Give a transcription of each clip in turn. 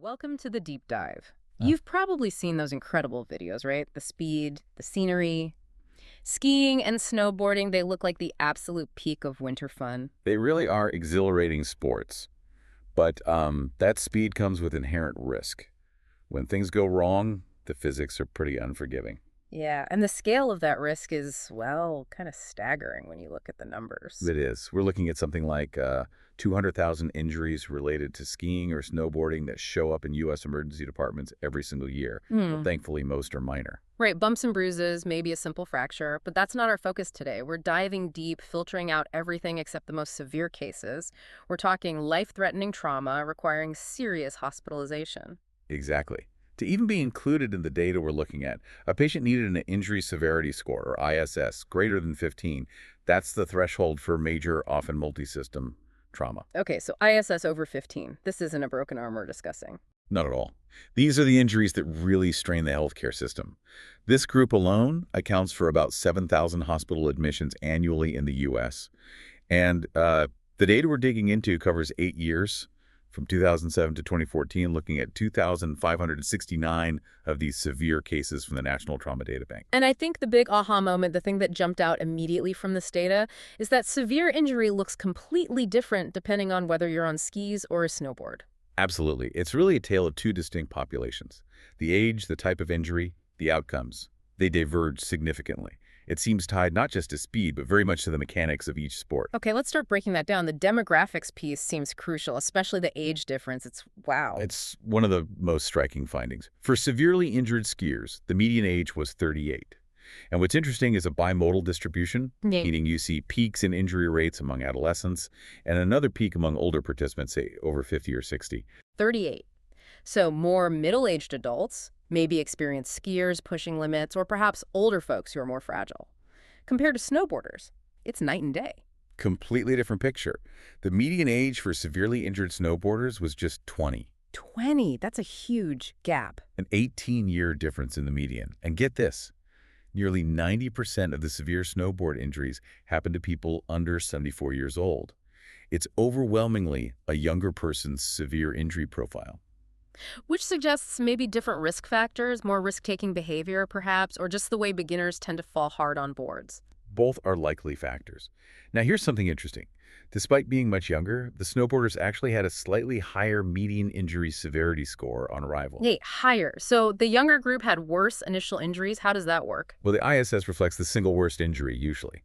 Welcome to the deep dive. Uh, You've probably seen those incredible videos, right? The speed, the scenery. Skiing and snowboarding, they look like the absolute peak of winter fun. They really are exhilarating sports, but that speed comes with inherent risk. When things go wrong, the physics are pretty unforgiving. Yeah, and the scale of that risk is, well, kind of staggering when you look at the numbers. It is. We're looking at something like 200,000 injuries related to skiing or snowboarding that show up in U.S. emergency departments every single year. But Hmm. thankfully, most are minor. Right, bumps and bruises, maybe a simple fracture, but that's not our focus today. We're diving deep, filtering out everything except the most severe cases. We're talking life-threatening trauma requiring serious hospitalization. Exactly. To even be included in the data we're looking at, a patient needed an injury severity score, or ISS, greater than 15. That's the threshold for major, often multi-system trauma. Okay, so ISS over 15. This isn't a broken arm we're discussing. Not at all. These are the injuries that really strain the healthcare system. This group alone accounts for about 7,000 hospital admissions annually in the U.S. And the data we're digging into covers 8 years, from 2007 to 2014, looking at 2,569 of these severe cases from the National Trauma Data Bank. And I think the big aha moment, the thing that jumped out immediately from this data, is that severe injury looks completely different depending on whether you're on skis or a snowboard. Absolutely. It's really a tale of two distinct populations. The age, the type of injury, the outcomes. They diverge significantly. It seems tied not just to speed, but very much to the mechanics of each sport. Okay, let's start breaking that down. The demographics piece seems crucial, especially the age difference. It's wow. It's one of the most striking findings. For severely injured skiers, the median age was 38. And what's interesting is a bimodal distribution, Yeah. meaning you see peaks in injury rates among adolescents and another peak among older participants, say over 50 or 60. 38. So more middle-aged adults, maybe experienced skiers pushing limits, or perhaps older folks who are more fragile. Compared to snowboarders, it's night and day. Completely different picture. The median age for severely injured snowboarders was just 20, 20, that's a huge gap. an 18-year difference in the median. And get this, nearly 90% of the severe snowboard injuries happen to people under 74 years old. It's overwhelmingly a younger person's severe injury profile. Which suggests maybe different risk factors, more risk-taking behavior perhaps, or just the way beginners tend to fall hard on boards. Both are likely factors. Now, here's something interesting. Despite being much younger, the snowboarders actually had a slightly higher median injury severity score on arrival. Hey, higher. So the younger group had worse initial injuries. How does that work? Well, the ISS reflects the single worst injury, usually.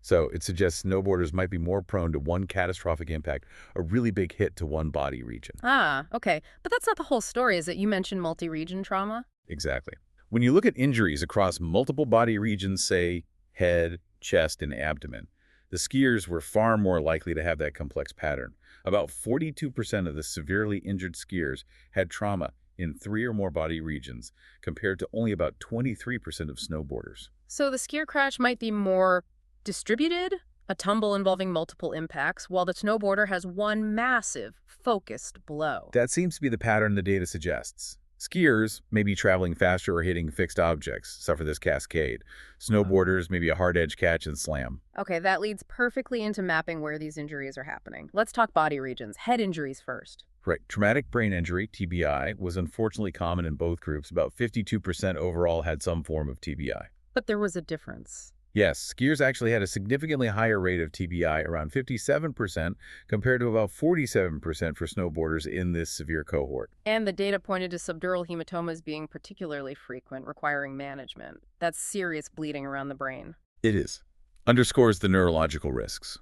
So it suggests snowboarders might be more prone to one catastrophic impact, a really big hit to one body region. Ah, okay. But that's not the whole story, is it? You mentioned multi-region trauma. Exactly. When you look at injuries across multiple body regions, say head, chest, and abdomen, the skiers were far more likely to have that complex pattern. About 42% of the severely injured skiers had trauma in 3 or more body regions, compared to only about 23% of snowboarders. So the skier crash might be more distributed, a tumble involving multiple impacts, while the snowboarder has one massive, focused blow. That seems to be the pattern the data suggests. Skiers may be traveling faster or hitting fixed objects, suffer this cascade. Snowboarders may be a hard edge catch and slam. Okay, that leads perfectly into mapping where these injuries are happening. Let's talk body regions. Head injuries first. Right. Traumatic brain injury, TBI, was unfortunately common in both groups. About 52% overall had some form of TBI. But there was a difference. Yes, skiers actually had a significantly higher rate of TBI, around 57%, compared to about 47% for snowboarders in this severe cohort. And the data pointed to subdural hematomas being particularly frequent, requiring management. That's serious bleeding around the brain. It is. Underscores the neurological risks.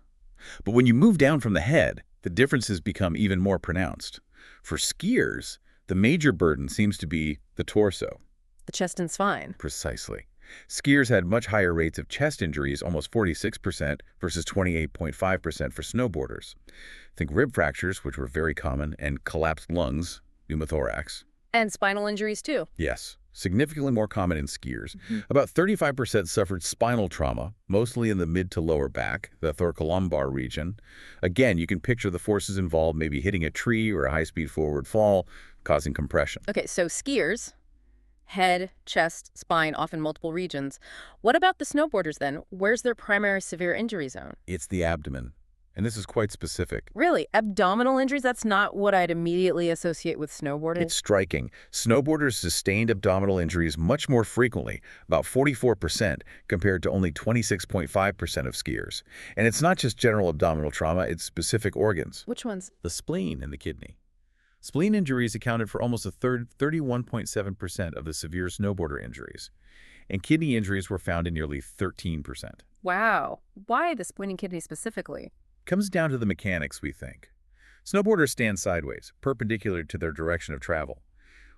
But when you move down from the head, the differences become even more pronounced. For skiers, the major burden seems to be the torso. The chest and spine. Precisely. Skiers had much higher rates of chest injuries, almost 46% versus 28.5% for snowboarders. Think rib fractures, which were very common, and collapsed lungs, pneumothorax. And spinal injuries, too. Yes, significantly more common in skiers. About 35% suffered spinal trauma, mostly in the mid to lower back, the thoracolumbar region. Again, you can picture the forces involved, maybe hitting a tree or a high-speed forward fall, causing compression. Okay, so skiers, head, chest, spine, often multiple regions. What about the snowboarders then? Where's their primary severe injury zone? It's the abdomen. and this is quite specific. Really? Abdominal injuries? That's not what I'd immediately associate with snowboarding. It's striking. Snowboarders sustained abdominal injuries much more frequently, about 44% compared to only 26.5% of skiers. And it's not just general abdominal trauma, it's specific organs. Which ones? The spleen and the kidney. Spleen injuries accounted for almost a third, 31.7% of the severe snowboarder injuries. And kidney injuries were found in nearly 13%. Wow. Why the spleen and kidney specifically? Comes down to the mechanics, we think. Snowboarders stand sideways, perpendicular to their direction of travel.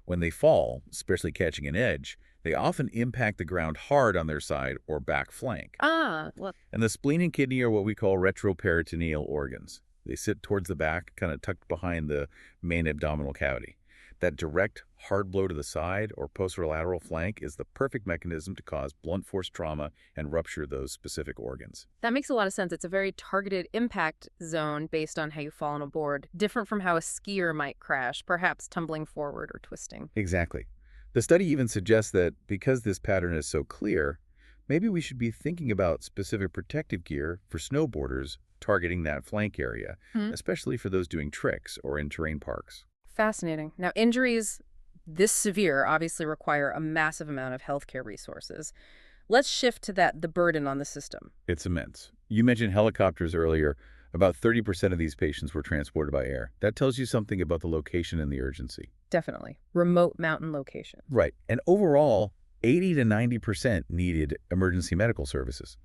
When they fall, especially catching an edge, they often impact the ground hard on their side or back flank. Well, And the spleen and kidney are what we call retroperitoneal organs. They sit towards the back, kind of tucked behind the main abdominal cavity. That direct, hard blow to the side or posterolateral flank is the perfect mechanism to cause blunt force trauma and rupture those specific organs. that makes a lot of sense. It's a very targeted impact zone based on how you fall on a board, different from how a skier might crash, perhaps tumbling forward or twisting. Exactly. The study even suggests that because this pattern is so clear, maybe we should be thinking about specific protective gear for snowboarders targeting that flank area, especially for those doing tricks or in terrain parks. Fascinating. Now, injuries this severe obviously require a massive amount of healthcare resources. Let's shift to the burden on the system. It's immense. You mentioned helicopters earlier. About 30% of these patients were transported by air. That tells you something about the location and the urgency. Definitely. Remote mountain location. Right. And overall, 80 to 90% needed emergency medical services.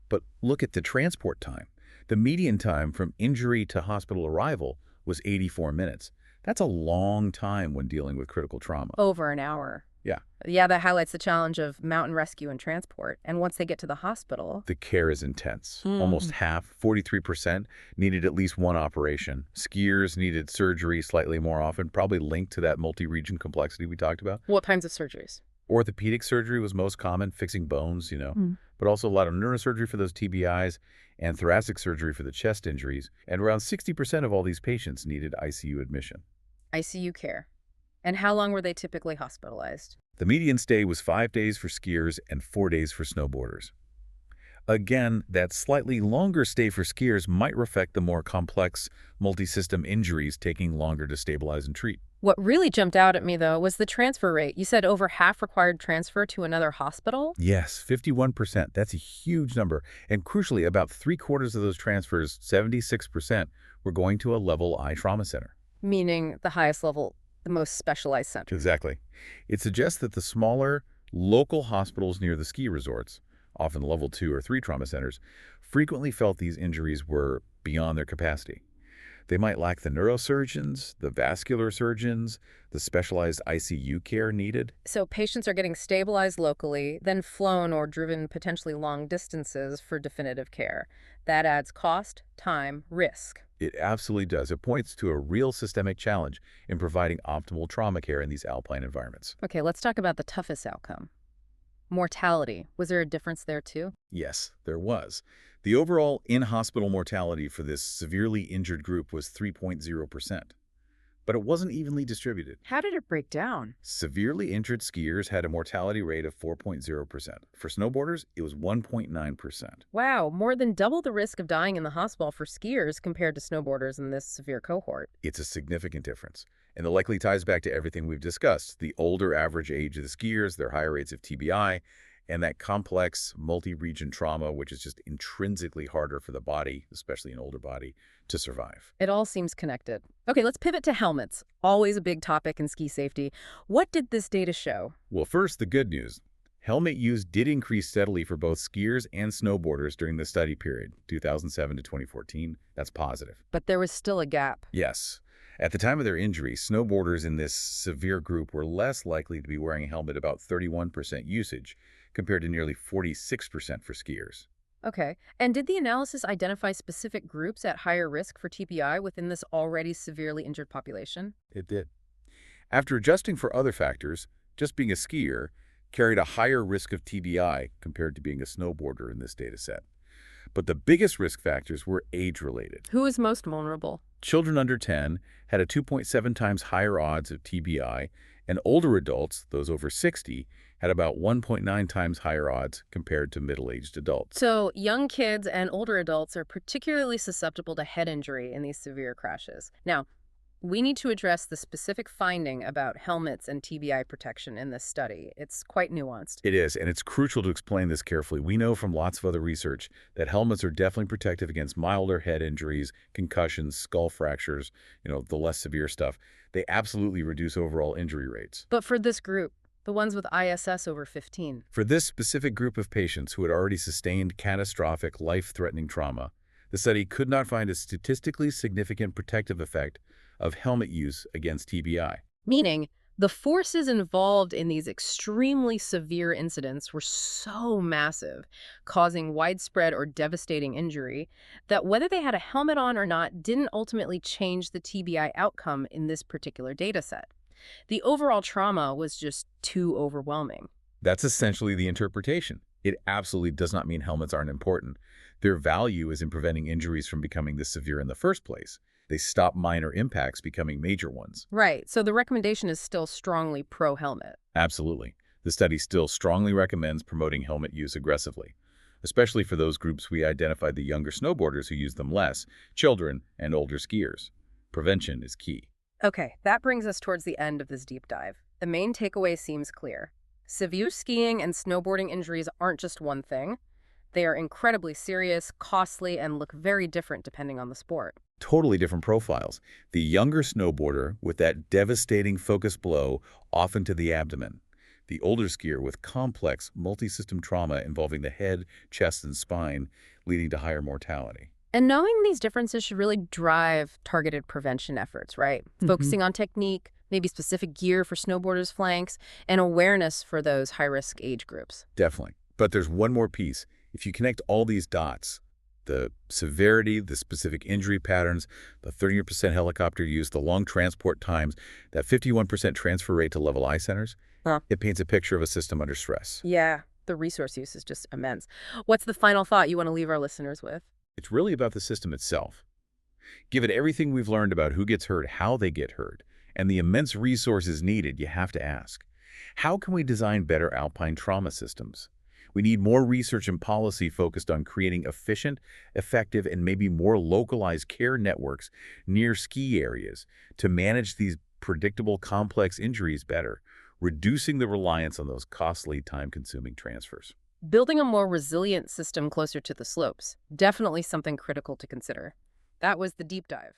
But look at the transport time. The median time from injury to hospital arrival was 84 minutes. That's a long time when dealing with critical trauma. Over an hour. Yeah. Yeah, that highlights the challenge of mountain rescue and transport. And once they get to the hospital... The care is intense. Almost half, 43%, needed at least one operation. Skiers needed surgery slightly more often, probably linked to that multi-region complexity we talked about. What kinds of surgeries? Orthopedic surgery was most common, fixing bones, but also a lot of neurosurgery for those TBIs and thoracic surgery for the chest injuries. And around 60% of all these patients needed ICU admission. ICU care. And how long were they typically hospitalized? The median stay was 5 days for skiers and 4 days for snowboarders. Again, that slightly longer stay for skiers might reflect the more complex multi-system injuries taking longer to stabilize and treat. What really jumped out at me, though, was the transfer rate. You said over half required transfer to another hospital? Yes, 51%. That's a huge number. And crucially, about 3/4 of those transfers, 76%, were going to a level I trauma center. Meaning the highest level, the most specialized center. Exactly. It suggests that the smaller, local hospitals near the ski resorts, often level 2 or 3 trauma centers, frequently felt these injuries were beyond their capacity. They might lack the neurosurgeons, the vascular surgeons, the specialized ICU care needed. So patients are getting stabilized locally, then flown or driven potentially long distances for definitive care. That adds cost, time, risk. It absolutely does. It points to a real systemic challenge in providing optimal trauma care in these alpine environments. Okay, let's talk about the toughest outcome. Mortality. Was there a difference there too? Yes, there was. The overall in-hospital mortality for this severely injured group was 3.0%. But it wasn't evenly distributed. How did it break down? Severely injured skiers had a mortality rate of 4.0%. For snowboarders, it was 1.9%. Wow, more than double the risk of dying in the hospital for skiers compared to snowboarders in this severe cohort. It's a significant difference. And it likely ties back to everything we've discussed, the older average age of the skiers, their higher rates of TBI, and that complex multi-region trauma, which is just intrinsically harder for the body, especially an older body, to survive. It all seems connected. Okay, let's pivot to helmets. Always a big topic in ski safety. What did this data show? Well, first, the good news. Helmet use did increase steadily for both skiers and snowboarders during the study period, 2007 to 2014. That's positive. But there was still a gap. Yes. At the time of their injury, snowboarders in this severe group were less likely to be wearing a helmet, about 31% usage, compared to nearly 46% for skiers. Okay, and did the analysis identify specific groups at higher risk for TBI within this already severely injured population? It did. After adjusting for other factors, just being a skier carried a higher risk of TBI compared to being a snowboarder in this data set. But the biggest risk factors were age-related. Who is most vulnerable? Children under 10 had a 2.7 times higher odds of TBI, and older adults, those over 60, had about 1.9 times higher odds compared to middle-aged adults. So young kids and older adults are particularly susceptible to head injury in these severe crashes. Now, we need to address the specific finding about helmets and TBI protection in this study. It's quite nuanced. It is, and it's crucial to explain this carefully. We know from lots of other research that helmets are definitely protective against milder head injuries, concussions, skull fractures, the less severe stuff. They absolutely reduce overall injury rates. But for this group, the ones with ISS over 15. For this specific group of patients who had already sustained catastrophic, life-threatening trauma, the study could not find a statistically significant protective effect of helmet use against TBI. Meaning, the forces involved in these extremely severe incidents were so massive, causing widespread or devastating injury, that whether they had a helmet on or not didn't ultimately change the TBI outcome in this particular data set. The overall trauma was just too overwhelming. That's essentially the interpretation. It absolutely does not mean helmets aren't important. Their value is in preventing injuries from becoming this severe in the first place. They stop minor impacts becoming major ones. Right, so the recommendation is still strongly pro-helmet. Absolutely. The study still strongly recommends promoting helmet use aggressively, especially for those groups we identified, the younger snowboarders who use them less, children, and older skiers. Prevention is key. Okay, that brings us towards the end of this deep dive. The main takeaway seems clear. Severe skiing and snowboarding injuries aren't just one thing. They are incredibly serious, costly, and look very different depending on the sport. Totally different profiles. The younger snowboarder with that devastating focus blow, often to the abdomen. The older skier with complex, multi-system trauma involving the head, chest, and spine, leading to higher mortality. And knowing these differences should really drive targeted prevention efforts, right? Focusing on technique, maybe specific gear for snowboarders' flanks, and awareness for those high-risk age groups. Definitely. But there's one more piece. If you connect all these dots, the severity, the specific injury patterns, the 30% helicopter use, the long transport times, that 51% transfer rate to level I centers, it paints a picture of a system under stress. Yeah, the resource use is just immense. What's the final thought you want to leave our listeners with? It's really about the system itself. Given everything we've learned about who gets hurt, how they get hurt, and the immense resources needed, you have to ask, how can we design better alpine trauma systems? We need more research and policy focused on creating efficient, effective, and maybe more localized care networks near ski areas to manage these predictable, complex injuries better, reducing the reliance on those costly, time-consuming transfers. Building a more resilient system closer to the slopes, definitely something critical to consider. That was the deep dive.